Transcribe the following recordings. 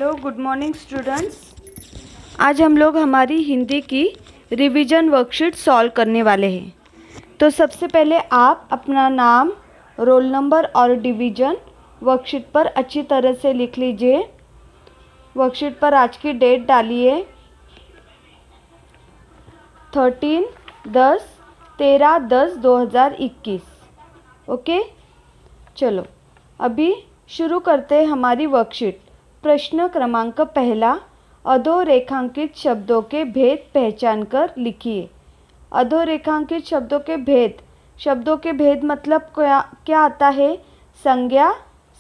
Hello, good morning students. आज हम लोग हमारी हिंदी की रिवीजन वर्कशीट सॉल्व करने वाले हैं। तो सबसे पहले आप अपना नाम, रोल नंबर और डिवीज़न वर्कशीट पर अच्छी तरह से लिख लीजिए। वर्कशीट पर आज की डेट डालिए 13/10/2021। ओके, चलो अभी शुरू करते हैं हमारी वर्कशीट। प्रश्न क्रमांक पहला, अधोरेखांकित शब्दों के भेद पहचान कर लिखिए। अधोरेखांकित शब्दों के भेद मतलब क्या आता है? संज्ञा,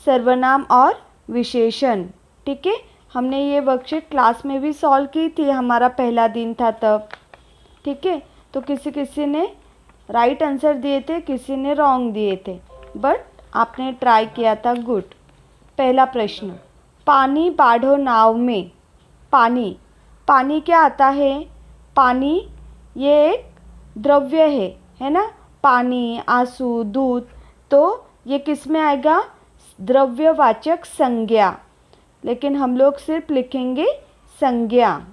सर्वनाम और विशेषण। ठीक है, हमने ये वर्कशीट क्लास में भी सॉल्व की थी, हमारा पहला दिन था तब। ठीक है, तो किसी ने राइट आंसर दिए थे, किसी ने रॉन्ग दिए थे, बट आपने ट्राई किया था, गुड। पहला प्रश्न, पानी बाढ़ो नाव में। पानी क्या आता है? पानी ये एक द्रव्य है ना। पानी, आंसू, दूध, तो ये किस में आएगा? द्रव्यवाचक संज्ञा, लेकिन हम लोग सिर्फ लिखेंगे संज्ञा।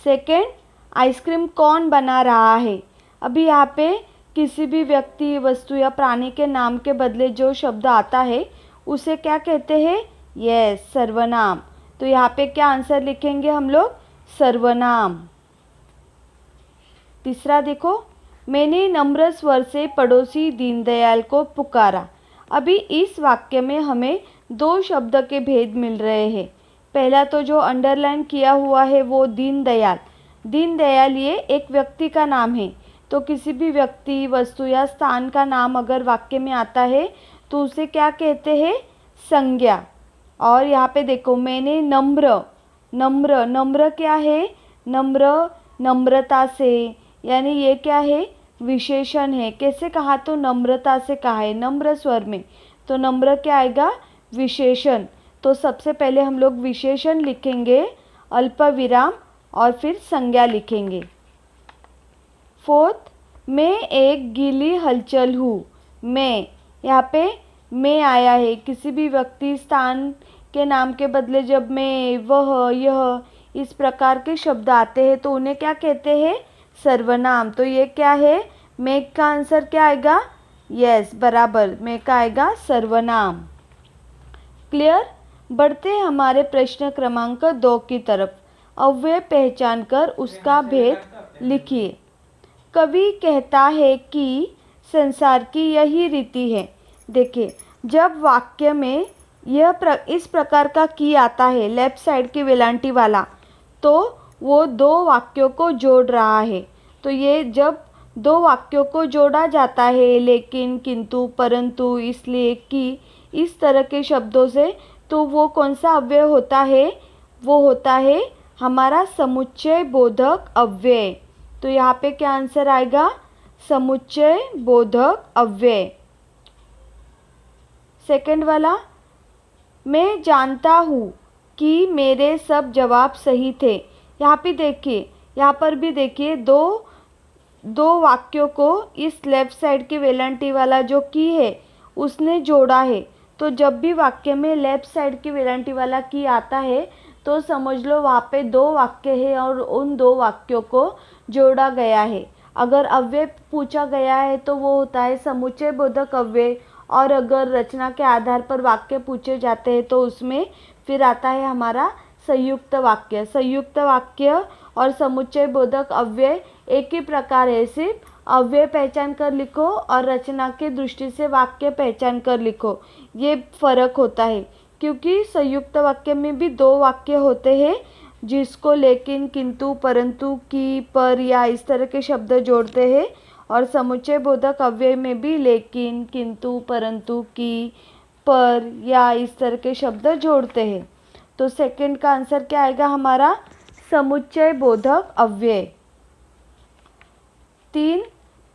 सेकंड, आइसक्रीम कौन बना रहा है? अभी यहाँ पे किसी भी व्यक्ति, वस्तु या प्राणी के नाम के बदले जो शब्द आता है उसे क्या कहते हैं? यस, सर्वनाम। तो यहाँ पे क्या आंसर लिखेंगे हम लोग? सर्वनाम। तीसरा देखो, मैंने नम्र स्वर से पड़ोसी दीनदयाल को पुकारा। अभी इस वाक्य में हमें दो शब्द के भेद मिल रहे हैं। पहला तो जो अंडरलाइन किया हुआ है वो दीनदयाल। दीनदयाल ये एक व्यक्ति का नाम है, तो किसी भी व्यक्ति, वस्तु या स्थान का नाम अगर वाक्य में आता है तो उसे क्या कहते हैं? संज्ञा। और यहाँ पे देखो, मैंने नम्र क्या है? नम्रता से, यानी ये क्या है? विशेषण है। कैसे कहा? तो नम्रता से कहा है, नम्र स्वर में, तो नम्र क्या आएगा? विशेषण। तो सबसे पहले हम लोग विशेषण लिखेंगे, अल्प विराम, और फिर संज्ञा लिखेंगे। फोर्थ, मैं एक गीली हलचल हूँ। मैं, यहाँ पे मैं आया है। किसी भी व्यक्ति, स्थान के नाम के बदले जब मैं, वह, यह, इस प्रकार के शब्द आते हैं तो उन्हें क्या कहते हैं? सर्वनाम। तो ये क्या है? मैं का आंसर क्या आएगा? यस, बराबर, मैं का आएगा सर्वनाम। क्लियर? बढ़ते हमारे प्रश्न क्रमांक 2 की तरफ। अव्यय पहचान कर उसका भेद लिखिए। कवि कहता है कि संसार की यही रीति है। देखिए, जब वाक्य में इस प्रकार का की आता है, लेफ्ट साइड की वेलांटी वाला, तो वो दो वाक्यों को जोड़ रहा है। तो ये जब दो वाक्यों को जोड़ा जाता है, लेकिन, किंतु, परंतु, इसलिए, कि, इस तरह के शब्दों से, तो वो कौन सा अव्यय होता है? वो होता है हमारा समुच्चय बोधक अव्यय। तो यहाँ पे क्या आंसर आएगा? समुच्चय बोधक अव्यय। सेकंड वाला, मैं जानता हूँ कि मेरे सब जवाब सही थे। यहाँ पे देखिए, यहाँ पर भी देखिए, दो वाक्यों को इस लेफ्ट साइड की वेलांटी वाला जो की है उसने जोड़ा है। तो जब भी वाक्य में लेफ्ट साइड की वेलांटी वाला की आता है तो समझ लो वहाँ पे दो वाक्य है और उन दो वाक्यों को जोड़ा गया है। अगर अव्यय पूछा गया है तो वो होता है समुच्चय बोधक अव्यय, और अगर रचना के आधार पर वाक्य पूछे जाते हैं तो उसमें फिर आता है हमारा संयुक्त वाक्य। संयुक्त वाक्य और समुच्चय बोधक अव्यय एक ही प्रकार है, सिर्फ अव्यय पहचान कर लिखो और रचना की दृष्टि से वाक्य पहचान कर लिखो, ये फर्क होता है। क्योंकि संयुक्त वाक्य में भी दो वाक्य होते हैं जिसको लेकिन, किंतु, परंतु, की, पर या इस तरह के शब्द जोड़ते हैं, और समुच्चय बोधक अव्यय में भी लेकिन, किंतु, परंतु, की, पर या इस तरह के शब्द जोड़ते हैं। तो सेकंड का आंसर क्या आएगा हमारा? समुच्चय बोधक अव्यय। 3,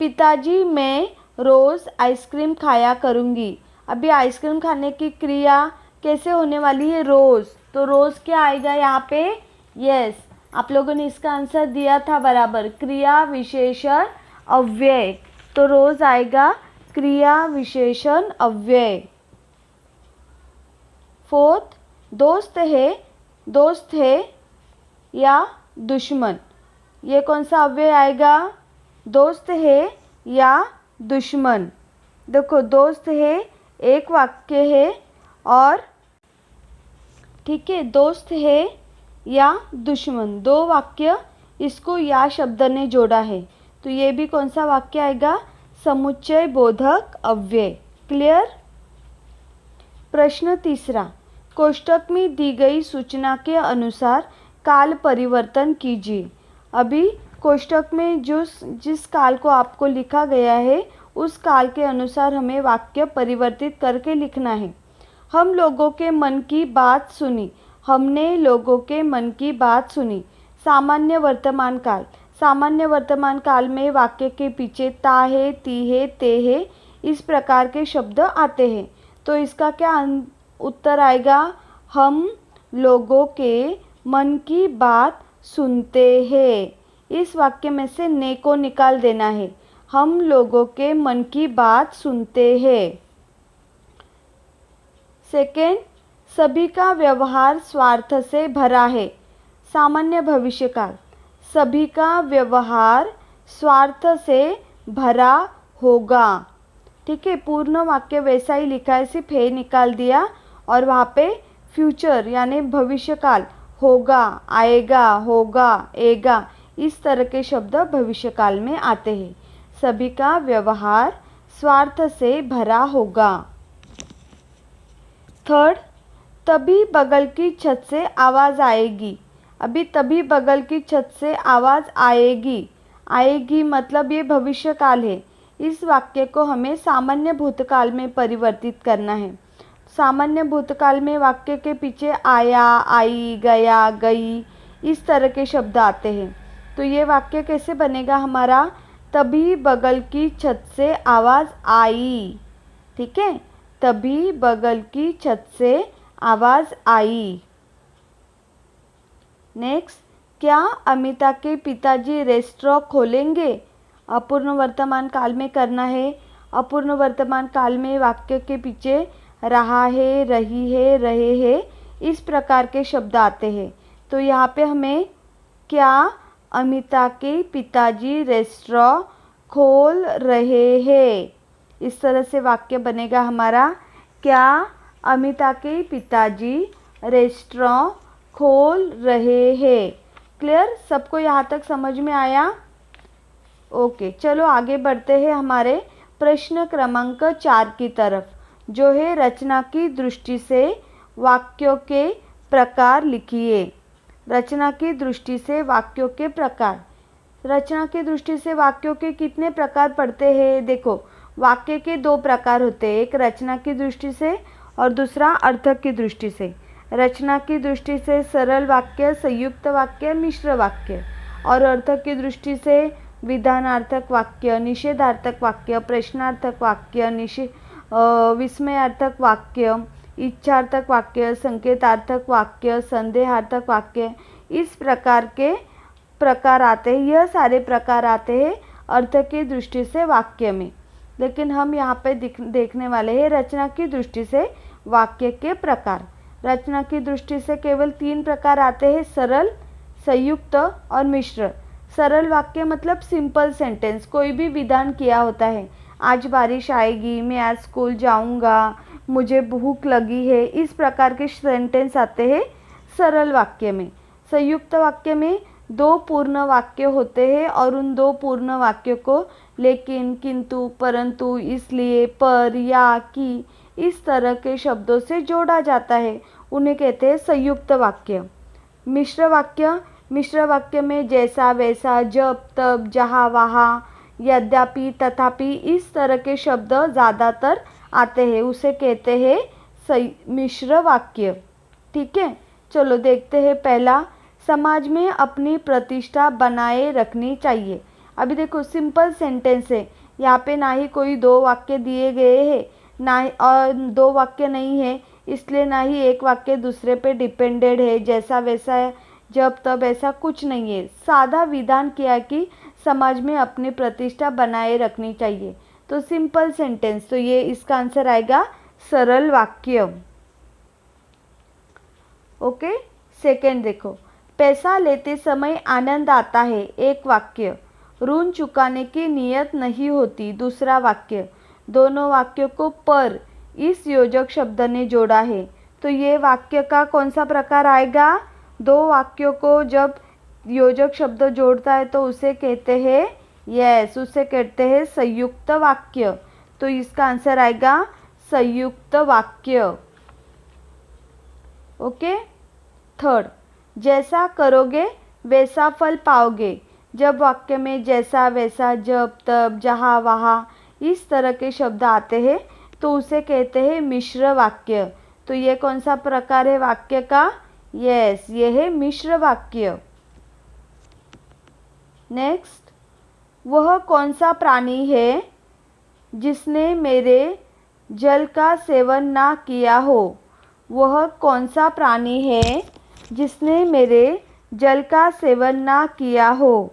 पिताजी मैं रोज़ आइसक्रीम खाया करूँगी। अभी आइसक्रीम खाने की क्रिया कैसे होने वाली है? रोज़। तो रोज़ क्या आएगा यहाँ पे? यस, आप लोगों ने इसका आंसर दिया था बराबर, क्रिया विशेषण अव्यय। तो रोज़ आएगा क्रिया विशेषण अव्यय। फोर्थ, दोस्त है या दुश्मन, ये कौन सा अव्यय आएगा? दोस्त है या दुश्मन। देखो दोस्त है एक वाक्य है और ठीक है, दोस्त है या दुश्मन दो वाक्य, इसको या शब्द ने जोड़ा है, तो ये भी कौन सा वाक्य आएगा? समुच्चय बोधक अव्यय। क्लियर? प्रश्न तीसरा, कोष्टक में दी गई सूचना के अनुसार काल परिवर्तन कीजिए। अभी कोष्टक में जिस काल को आपको लिखा गया है उस काल के अनुसार हमें वाक्य परिवर्तित करके लिखना है। हम लोगों के मन की बात सुनी, हमने लोगों के मन की बात सुनी। सामान्य वर्तमान काल, सामान्य वर्तमान काल में वाक्य के पीछे ता है, ती है, ते है, इस प्रकार के शब्द आते हैं, तो इसका क्या उत्तर आएगा? हम लोगों के मन की बात सुनते हैं। इस वाक्य में से ने को निकाल देना है। हम लोगों के मन की बात सुनते हैं। सेकेंड, सभी का व्यवहार स्वार्थ से भरा है। सामान्य भविष्यकाल, सभी का व्यवहार स्वार्थ से भरा होगा। ठीक है, पूर्ण वाक्य वैसा ही लिखा है, सिर्फ है निकाल दिया और वहाँ पे फ्यूचर यानी भविष्यकाल होगा, आएगा, होगा, एगा, इस तरह के शब्द भविष्यकाल में आते हैं। सभी का व्यवहार स्वार्थ से भरा होगा। थर्ड, तभी बगल की छत से आवाज़ आएगी। अभी तभी बगल की छत से आवाज़ आएगी, आएगी मतलब ये भविष्यकाल है। इस वाक्य को हमें सामान्य भूतकाल में परिवर्तित करना है। सामान्य भूतकाल में वाक्य के पीछे आया, आई, गया, गई, इस तरह के शब्द आते हैं, तो ये वाक्य कैसे बनेगा हमारा? तभी बगल की छत से आवाज़ आई। ठीक है, तभी बगल की छत से आवाज़ आई। नेक्स्ट, क्या अमिता के पिताजी रेस्टोरेंट खोलेंगे? अपूर्ण वर्तमान काल में करना है। अपूर्ण वर्तमान काल में वाक्य के पीछे रहा है, रही है, रहे हैं, इस प्रकार के शब्द आते हैं, तो यहाँ पे हमें क्या अमिता के पिताजी रेस्टोरेंट खोल रहे हैं, इस तरह से वाक्य बनेगा हमारा। क्या अमिता के पिताजी रेस्टोरेंट खोल रहे हैं। क्लियर? सबको यहाँ तक समझ में आया? ओके, चलो आगे बढ़ते हैं हमारे प्रश्न क्रमांक 4 की तरफ, जो है रचना की दृष्टि से वाक्यों के प्रकार लिखिए। रचना की दृष्टि से वाक्यों के प्रकार। रचना की दृष्टि से वाक्यों के कितने प्रकार पढ़ते हैं? देखो, वाक्य के दो प्रकार होते हैं, एक रचना की दृष्टि से और दूसरा अर्थ की दृष्टि से। रचना की दृष्टि से सरल वाक्य, संयुक्त वाक्य, मिश्र वाक्य, और अर्थ की दृष्टि से विधानार्थक वाक्य, निषेधार्थक वाक्य, प्रश्नार्थक वाक्य, विस्मयार्थक वाक्य, इच्छार्थक वाक्य, संकेतार्थक वाक्य, संदेहार्थक वाक्य, इस प्रकार के प्रकार आते हैं। यह सारे प्रकार आते हैं अर्थ की दृष्टि से वाक्य में, लेकिन हम यहाँ पे देखने वाले हैं रचना की दृष्टि से वाक्य के प्रकार। रचना की दृष्टि से केवल 3 प्रकार आते हैं, सरल, संयुक्त और मिश्र। सरल वाक्य मतलब सिंपल सेंटेंस, कोई भी विधान किया होता है, आज बारिश आएगी, मैं आज स्कूल जाऊंगा, मुझे भूख लगी है, इस प्रकार के सेंटेंस आते हैं सरल वाक्य में। संयुक्त वाक्य में 2 पूर्ण वाक्य होते हैं और उन 2 पूर्ण वाक्यों को लेकिन, किंतु, परंतु, इसलिए, पर, या, कि, इस तरह के शब्दों से जोड़ा जाता है, उन्हें कहते हैं संयुक्त वाक्य। मिश्र वाक्य, मिश्र वाक्य में जैसा, वैसा, जब, तब, जहाँ, वहाँ, यद्यपि, तथापि, इस तरह के शब्द ज़्यादातर आते हैं, उसे कहते हैं मिश्र वाक्य। ठीक है, चलो देखते हैं पहला, समाज में अपनी प्रतिष्ठा बनाए रखनी चाहिए। अभी देखो सिंपल सेंटेंस है, यहाँ पे ना ही कोई 2 वाक्य दिए गए हैं, ना ही और 2 वाक्य नहीं है, इसलिए ना ही एक वाक्य दूसरे पे डिपेंडेड है, जैसा वैसा है, जब तब, ऐसा कुछ नहीं है। सादा विधान किया कि समाज में अपनी प्रतिष्ठा बनाए रखनी चाहिए, तो सिंपल सेंटेंस, तो ये इसका आंसर आएगा सरल वाक्य। ओके। सेकंड देखो, पैसा लेते समय आनंद आता है, एक वाक्य। ऋण चुकाने की नियत नहीं होती, दूसरा वाक्य। दोनों वाक्यों को पर इस योजक शब्द ने जोड़ा है, तो ये वाक्य का कौन सा प्रकार आएगा? दो वाक्यों को जब योजक शब्द जोड़ता है तो उसे कहते हैं, यस, उसे कहते हैं संयुक्त वाक्य। तो इसका आंसर आएगा संयुक्त वाक्य। ओके। थर्ड, जैसा करोगे वैसा फल पाओगे। जब वाक्य में जैसा, वैसा, जब, तब, जहाँ, वहाँ इस तरह के शब्द आते हैं तो उसे कहते हैं मिश्र वाक्य। तो ये कौन सा प्रकार है वाक्य का? यस, ये है मिश्र वाक्य। नेक्स्ट, वह कौन सा प्राणी है जिसने मेरे जल का सेवन ना किया हो? वह कौन सा प्राणी है जिसने मेरे जल का सेवन ना किया हो?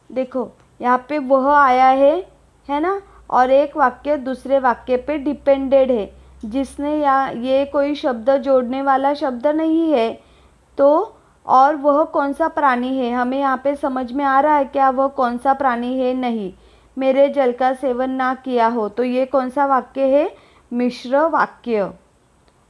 देखो यहाँ पे वह आया है ना, और एक वाक्य दूसरे वाक्य पे डिपेंडेड है, जिसने या ये कोई शब्द जोड़ने वाला शब्द नहीं है। तो और वह कौन सा प्राणी है, हमें यहाँ पे समझ में आ रहा है क्या वह कौन सा प्राणी है? नहीं, मेरे जल का सेवन ना किया हो, तो ये कौन सा वाक्य है? मिश्र वाक्य।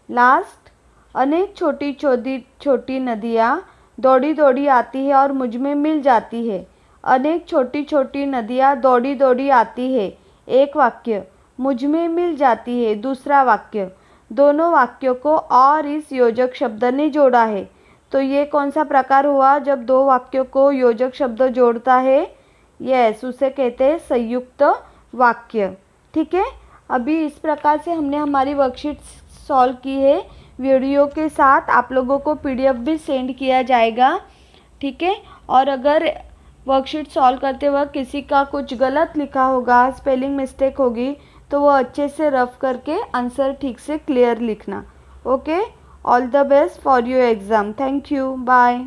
लास्ट, अनेक छोटी छोटी छोटी नदियाँ दौड़ी दौड़ी आती है और मुझ में मिल जाती है। अनेक छोटी छोटी नदियाँ दौड़ी दौड़ी आती है, एक वाक्य। मुझ में मिल जाती है, दूसरा वाक्य। दोनों वाक्यों को और इस योजक शब्द ने जोड़ा है, तो ये कौन सा प्रकार हुआ जब दो वाक्यों को योजक शब्द जोड़ता है? यस, उसे कहते हैं संयुक्त वाक्य। ठीक है, अभी इस प्रकार से हमने हमारी वर्कशीट सॉल्व की है। वीडियो के साथ आप लोगों को पीडीएफ भी सेंड किया जाएगा। ठीक है, और अगर वर्कशीट सॉल्व करते वक्त किसी का कुछ गलत लिखा होगा, स्पेलिंग मिस्टेक होगी, तो वो अच्छे से रफ करके आंसर ठीक से क्लियर लिखना। Okay, all the best for your exam. Thank you, bye.